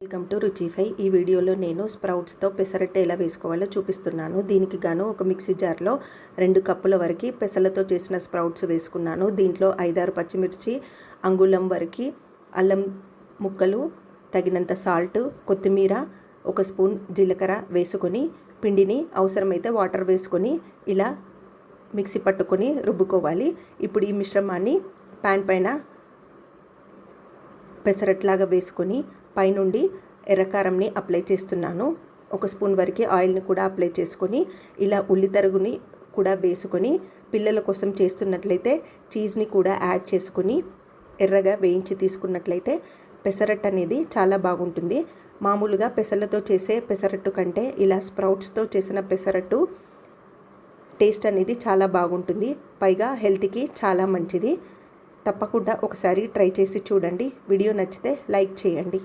Welcome to రుచిఫై. ఈ వీడియోలో నేను స్ప్రౌట్స్తో పెసరట్టు ఎలా వేసుకోవాలో చూపిస్తున్నాను. దీనికి గాను ఒక మిక్సీ జార్లో 2 కప్పుల వరకు పెసలతో చేసిన స్ప్రౌట్స్ వేసుకున్నాను. దీంట్లో 5-6 పచ్చిమిర్చి, అంగుళం వరకు అల్లం ముక్కలు, తగినంత సాల్ట్, కొత్తిమీర, 1 స్పూన్ జీలకర్ర వేసుకొని పిండిని అవసరమైతే వాటర్ వేసుకొని ఇలా మిక్సీ పట్టుకొని రుబ్బుకోవాలి. ఇప్పుడు ఈ మిశ్రమాన్ని ప్యాన్ పైన పెసరట్లాగా వేసుకొని పైనుండి ఎర్రకారంని అప్లై చేస్తున్నాను. 1 స్పూన్ వరకు ఆయిల్ని కూడా అప్లై చేసుకొని ఇలా ఉల్లి తరుగుని కూడా వేసుకొని పిల్లల కోసం చేస్తున్నట్లయితే చీజ్ని కూడా యాడ్ చేసుకొని ఎర్రగా వేయించి తీసుకున్నట్లయితే పెసరట్టు అనేది చాలా బాగుంటుంది. మామూలుగా పెసలతో చేసే పెసరట్టు కంటే ఇలా స్ప్రౌట్స్తో చేసిన పెసరట్టు టేస్ట్ అనేది చాలా బాగుంటుంది. పైగా హెల్త్కి చాలా మంచిది. తప్పకుండా ఒకసారి ట్రై చేసి చూడండి. వీడియో నచ్చితే లైక్ చేయండి.